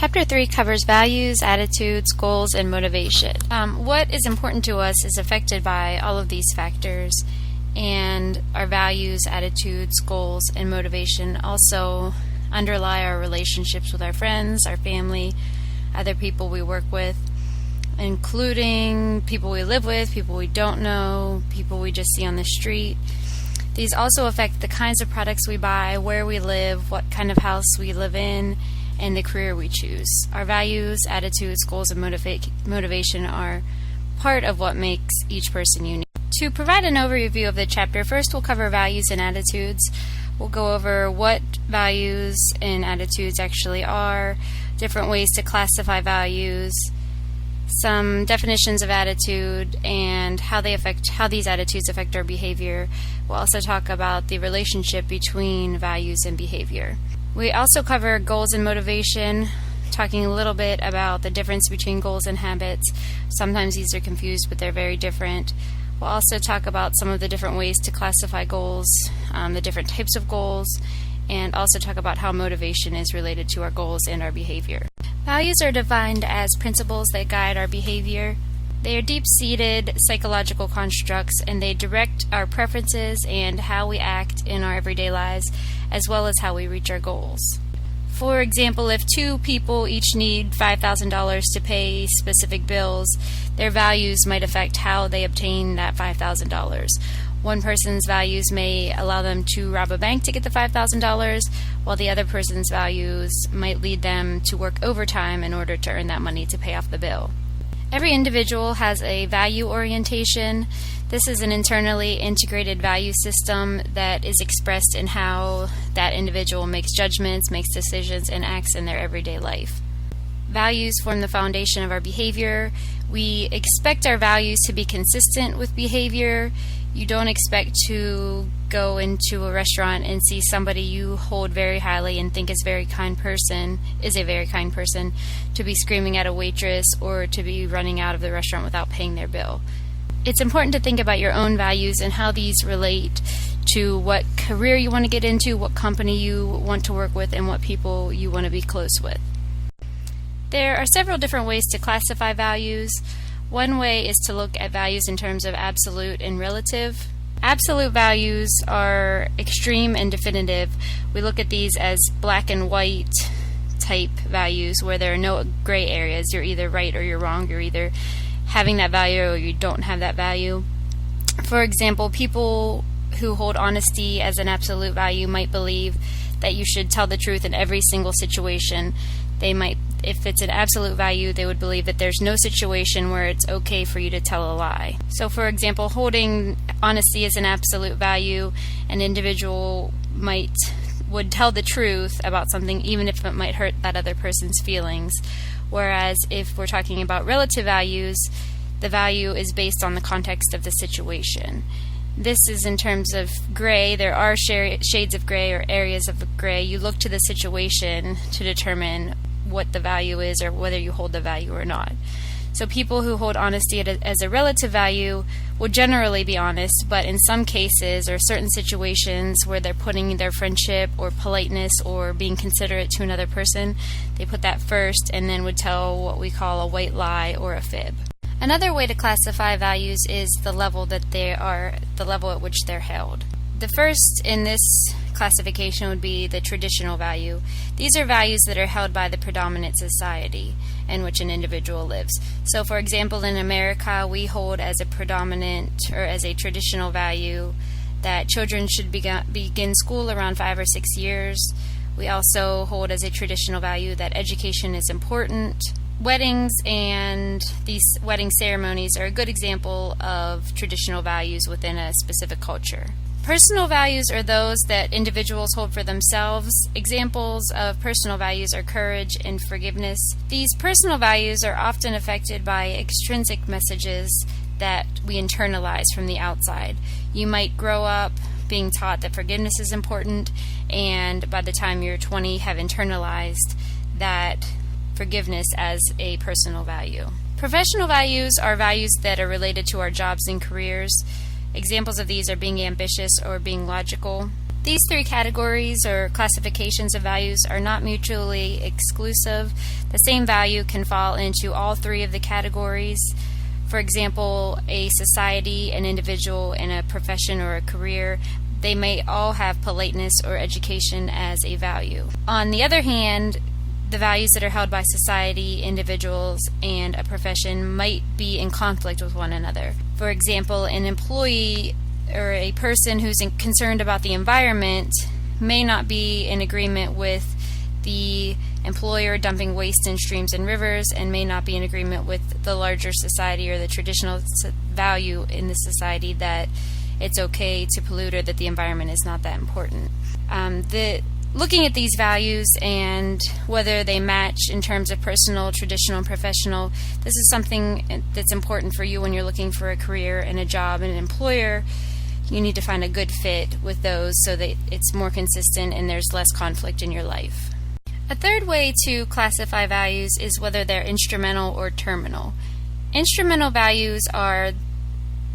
Chapter 3 covers values, attitudes, goals, and motivation. What is important to us is affected by all of these factors, and our values, attitudes, goals, and motivation also underlie our relationships with our friends, our family, other people we work with, including people we live with, people we don't know, people we just see on the street. These also affect the kinds of products we buy, where we live, what kind of house we live in, and the career we choose. Our values, attitudes, goals, and motivation are part of what makes each person unique. To provide an overview of the chapter, first we'll cover values and attitudes. We'll go over what values and attitudes actually are, different ways to classify values, some definitions of attitude, and how these attitudes affect our behavior. We'll also talk about the relationship between values and behavior. We also cover goals and motivation, talking a little bit about the difference between goals and habits. Sometimes these are confused, but they're very different. We'll also talk about some of the different ways to classify goals, the different types of goals, and also talk about how motivation is related to our goals and our behavior. Values are defined as principles that guide our behavior. They are deep-seated psychological constructs, and they direct our preferences and how we act in our everyday lives, as well as how we reach our goals. For example, if two people each need $5,000 to pay specific bills, their values might affect how they obtain that $5,000. One person's values may allow them to rob a bank to get the $5,000, while the other person's values might lead them to work overtime in order to earn that money to pay off the bill. Every individual has a value orientation. This is an internally integrated value system that is expressed in how that individual makes judgments, makes decisions, and acts in their everyday life. Values form the foundation of our behavior. We expect our values to be consistent with behavior. You don't expect to go into a restaurant and see somebody you hold very highly and think is a very kind person, to be screaming at a waitress or to be running out of the restaurant without paying their bill. It's important to think about your own values and how these relate to what career you want to get into, what company you want to work with, and what people you want to be close with. There are several different ways to classify values. One way is to look at values in terms of absolute and relative. Absolute values are extreme and definitive. We look at these as black and white type values where there are no gray areas. You're either right or you're wrong. You're either having that value or you don't have that value. For example, people who hold honesty as an absolute value might believe that you should tell the truth in every single situation. If it's an absolute value, they would believe that there's no situation where it's okay for you to tell a lie. So for example, holding honesty as an absolute value, an individual would tell the truth about something even if it might hurt that other person's feelings. Whereas if we're talking about relative values, the value is based on the context of the situation. This is in terms of gray. There are shades of gray or areas of gray. You look to the situation to determine what the value is or whether you hold the value or not. So people who hold honesty as a relative value will generally be honest, but in some cases or certain situations where they're putting their friendship or politeness or being considerate to another person, they put that first and then would tell what we call a white lie or a fib. Another way to classify values is the level at which they're held. The first in this classification would be the traditional value. These are values that are held by the predominant society in which an individual lives. So for example, in America, we hold as a predominant or as a traditional value that children should begin school around 5 or 6 years. We also hold as a traditional value that education is important. Weddings and these wedding ceremonies are a good example of traditional values within a specific culture. Personal values are those that individuals hold for themselves. Examples of personal values are courage and forgiveness. These personal values are often affected by extrinsic messages that we internalize from the outside. You might grow up being taught that forgiveness is important, and by the time you're 20 have internalized that forgiveness as a personal value. Professional values are values that are related to our jobs and careers. Examples of these are being ambitious or being logical. These three categories or classifications of values are not mutually exclusive. The same value can fall into all three of the categories. For example, a society, an individual, and a profession or a career, they may all have politeness or education as a value. On the other hand, the values that are held by society, individuals, and a profession might be in conflict with one another. For example, an employee or a person who's concerned about the environment may not be in agreement with the employer dumping waste in streams and rivers, and may not be in agreement with the larger society or the traditional value in the society that it's okay to pollute or that the environment is not that important. Looking at these values and whether they match in terms of personal, traditional, and professional, this is something that's important for you when you're looking for a career and a job and an employer. You need to find a good fit with those so that it's more consistent and there's less conflict in your life. A third way to classify values is whether they're instrumental or terminal. Instrumental values are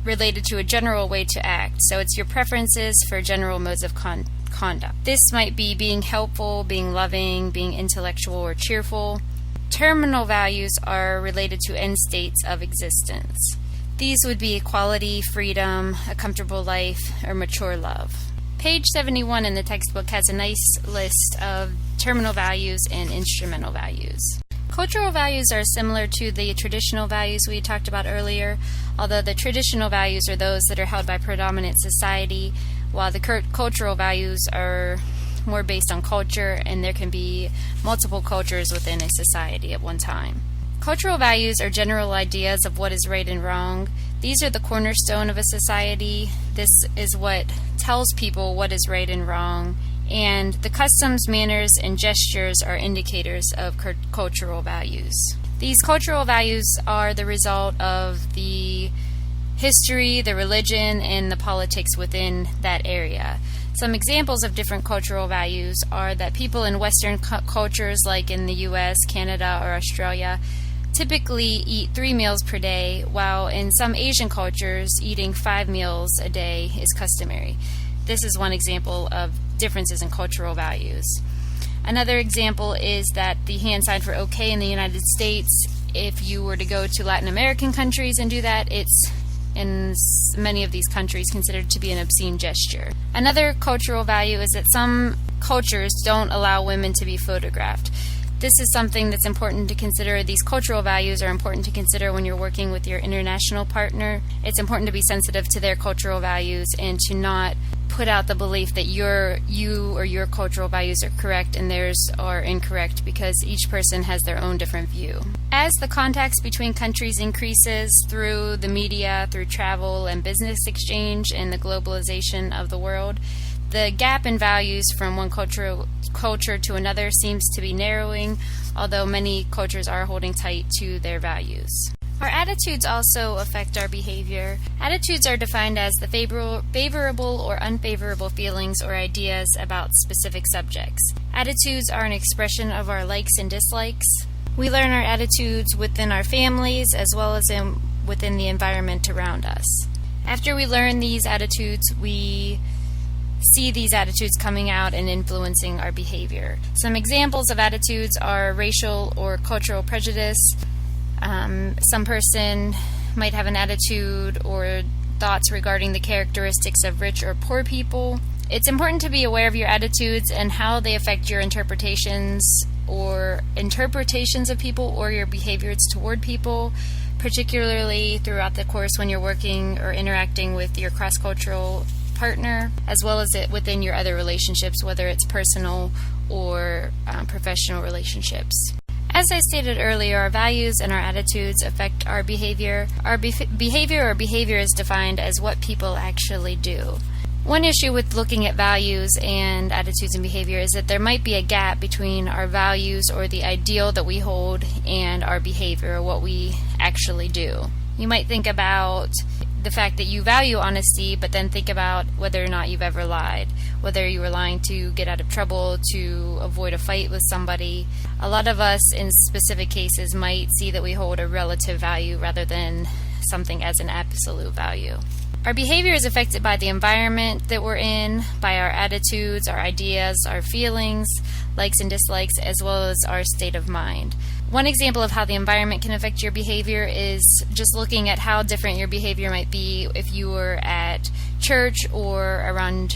related to a general way to act, so it's your preferences for general modes of conduct. This might be being helpful, being loving, being intellectual or cheerful. Terminal values are related to end states of existence. These would be equality, freedom, a comfortable life, or mature love. Page 71 in the textbook has a nice list of terminal values and instrumental values. Cultural values are similar to the traditional values we talked about earlier, although the traditional values are those that are held by predominant society, while the cultural values are more based on culture, and there can be multiple cultures within a society at one time. Cultural values are general ideas of what is right and wrong. These are the cornerstone of a society. This is what tells people what is right and wrong, and the customs, manners, and gestures are indicators of cultural values. These cultural values are the result of the history, the religion, and the politics within that area. Some examples of different cultural values are that people in Western cultures, like in the US, Canada, or Australia, typically eat 3 meals per day, while in some Asian cultures, eating 5 meals a day is customary. This is one example of differences in cultural values. Another example is that the hand sign for OK in the United States, if you were to go to Latin American countries and do that, it's in many of these countries considered to be an obscene gesture. Another cultural value is that some cultures don't allow women to be photographed. This is something that's important to consider. These cultural values are important to consider when you're working with your international partner. It's important to be sensitive to their cultural values and to not put out the belief that you or your cultural values are correct and theirs are incorrect, because each person has their own different view. As the contacts between countries increases through the media, through travel and business exchange and the globalization of the world, the gap in values from one culture to another seems to be narrowing, although many cultures are holding tight to their values. Our attitudes also affect our behavior. Attitudes are defined as the favorable or unfavorable feelings or ideas about specific subjects. Attitudes are an expression of our likes and dislikes. We learn our attitudes within our families as well as within the environment around us. After we learn these attitudes, we see these attitudes coming out and influencing our behavior. Some examples of attitudes are racial or cultural prejudice. Some person might have an attitude or thoughts regarding the characteristics of rich or poor people. It's important to be aware of your attitudes and how they affect your interpretations of people or your behaviors toward people, particularly throughout the course when you're working or interacting with your cross-cultural partner, as well as within your other relationships, whether it's personal or professional relationships. As I stated earlier, our values and our attitudes affect our behavior. Our behavior is defined as what people actually do. One issue with looking at values and attitudes and behavior is that there might be a gap between our values or the ideal that we hold and our behavior, or what we actually do. You might think about the fact that you value honesty, but then think about whether or not you've ever lied, whether you were lying to get out of trouble, to avoid a fight with somebody. A lot of us in specific cases might see that we hold a relative value rather than something as an absolute value. Our behavior is affected by the environment that we're in, by our attitudes, our ideas, our feelings, likes and dislikes, as well as our state of mind. One example of how the environment can affect your behavior is just looking at how different your behavior might be if you were at church or around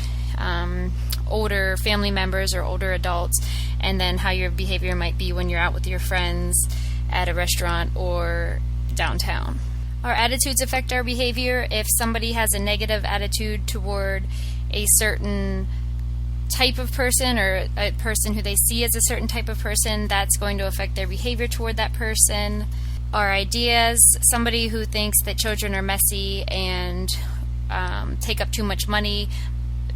older family members or older adults, and then how your behavior might be when you're out with your friends at a restaurant or downtown. Our attitudes affect our behavior. If somebody has a negative attitude toward a certain type of person or a person who they see as a certain type of person, that's going to affect their behavior toward that person. Our ideas, somebody who thinks that children are messy and take up too much money,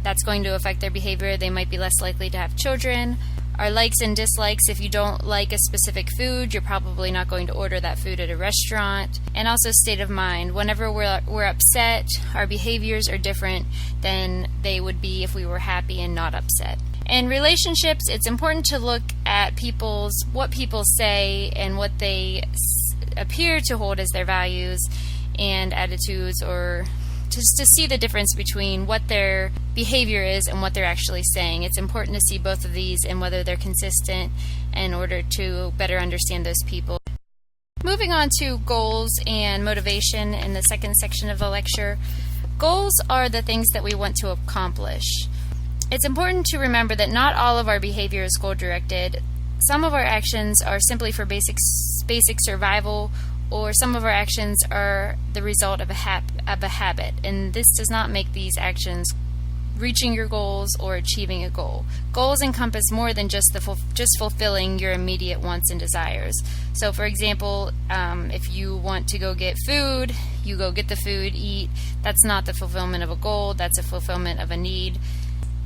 that's going to affect their behavior. They might be less likely to have children. Our likes and dislikes, if you don't like a specific food, you're probably not going to order that food at a restaurant. And also state of mind. Whenever we're upset, our behaviors are different than they would be if we were happy and not upset. In relationships, it's important to look at what people say and what they appear to hold as their values and attitudes, or just to see the difference between what their behavior is and what they're actually saying. It's important to see both of these and whether they're consistent in order to better understand those people. Moving on to goals and motivation in the second section of the lecture. Goals are the things that we want to accomplish. It's important to remember that not all of our behavior is goal-directed. Some of our actions are simply for basic survival, or some of our actions are the result of a habit, and this does not make these actions reaching your goals or achieving a goal. Goals encompass more than just fulfilling your immediate wants and desires. So, for example, if you want to go get food, you go get the food, eat. That's not the fulfillment of a goal. That's a fulfillment of a need.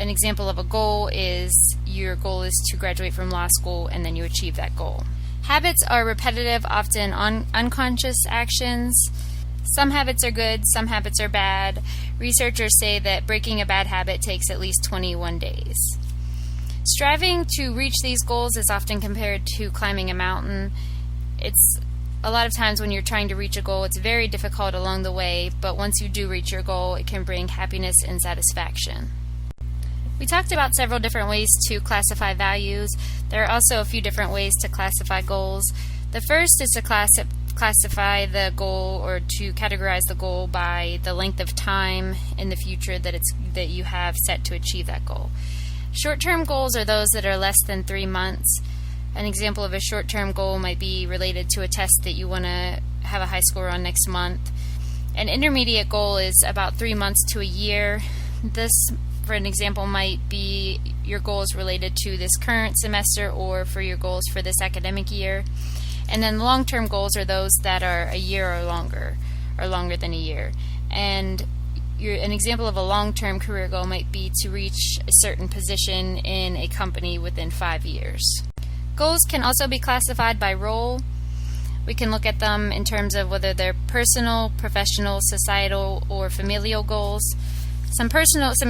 An example of a goal is your goal is to graduate from law school, and then you achieve that goal. Habits are repetitive, often unconscious actions. Some habits are good, some habits are bad. Researchers say that breaking a bad habit takes at least 21 days. Striving to reach these goals is often compared to climbing a mountain. It's a lot of times when you're trying to reach a goal, it's very difficult along the way, but once you do reach your goal, it can bring happiness and satisfaction. We talked about several different ways to classify values. There are also a few different ways to classify goals. The first is to classify the goal, or to categorize the goal by the length of time in the future that you have set to achieve that goal. Short-term goals are those that are less than 3 months. An example of a short-term goal might be related to a test that you want to have a high score on next month. An intermediate goal is about 3 months to a year. This, for an example, might be your goals related to this current semester or for your goals for this academic year. And then long-term goals are those that are a year or longer than a year. And an example of a long-term career goal might be to reach a certain position in a company within 5 years. Goals can also be classified by role. We can look at them in terms of whether they're personal, professional, societal, or familial goals. Some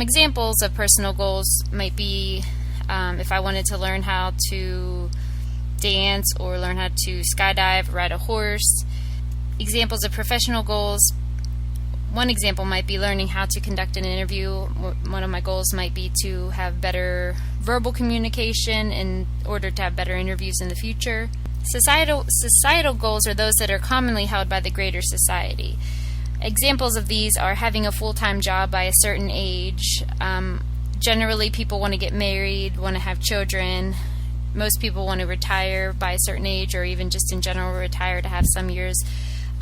examples of personal goals might be if I wanted to learn how to dance or learn how to skydive, ride a horse. Examples of professional goals. One example might be learning how to conduct an interview. One of my goals might be to have better verbal communication in order to have better interviews in the future. Societal goals are those that are commonly held by the greater society. Examples of these are having a full-time job by a certain age. Generally, people want to get married, want to have children. Most people want to retire by a certain age, or even just in general retire to have some years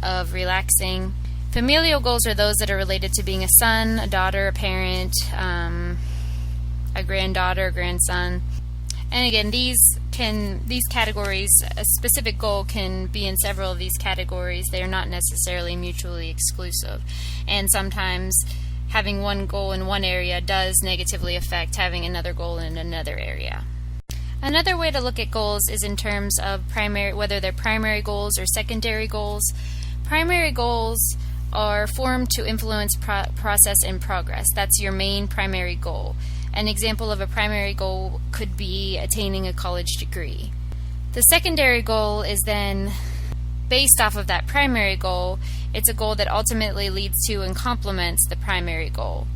of relaxing. Familial goals are those that are related to being a son, a daughter, a parent, a granddaughter, a grandson. And again, these categories, a specific goal can be in several of these categories. They are not necessarily mutually exclusive. And sometimes having one goal in one area does negatively affect having another goal in another area. Another way to look at goals is in terms of whether they're primary goals or secondary goals. Primary goals are formed to influence process and progress. That's your main primary goal. An example of a primary goal could be attaining a college degree. The secondary goal is then based off of that primary goal, it's a goal that ultimately leads to and complements the primary goal.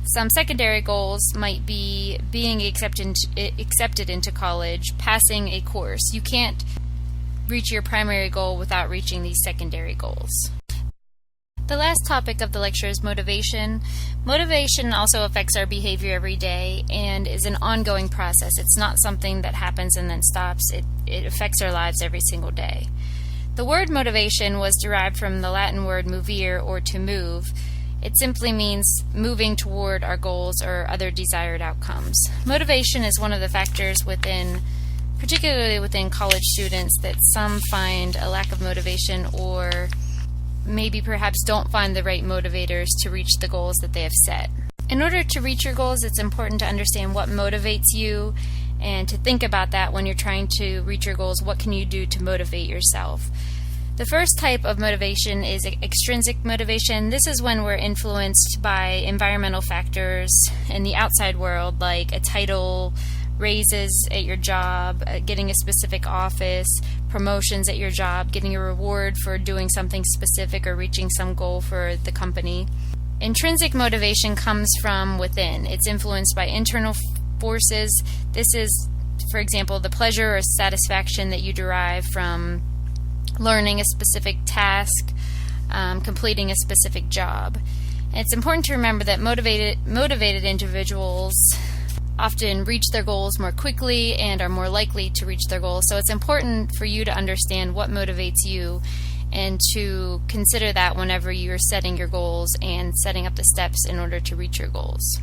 Some secondary goals might be being accepted into college, passing a course. You can't reach your primary goal without reaching these secondary goals. The last topic of the lecture is motivation. Motivation also affects our behavior every day and is an ongoing process. It's not something that happens and then stops. It affects our lives every single day. The word motivation was derived from the Latin word movere, or to move. It simply means moving toward our goals or other desired outcomes. Motivation is one of the factors particularly within college students, that some find a lack of motivation or maybe perhaps don't find the right motivators to reach the goals that they have set. In order to reach your goals, it's important to understand what motivates you and to think about that when you're trying to reach your goals. What can you do to motivate yourself? The first type of motivation is extrinsic motivation. This is when we're influenced by environmental factors in the outside world, like a title, raises at your job, getting a specific office, promotions at your job, getting a reward for doing something specific or reaching some goal for the company. Intrinsic motivation comes from within. It's influenced by internal forces. This is, for example, the pleasure or satisfaction that you derive from learning a specific task, completing a specific job. And it's important to remember that motivated individuals often reach their goals more quickly and are more likely to reach their goals. So it's important for you to understand what motivates you and to consider that whenever you're setting your goals and setting up the steps in order to reach your goals.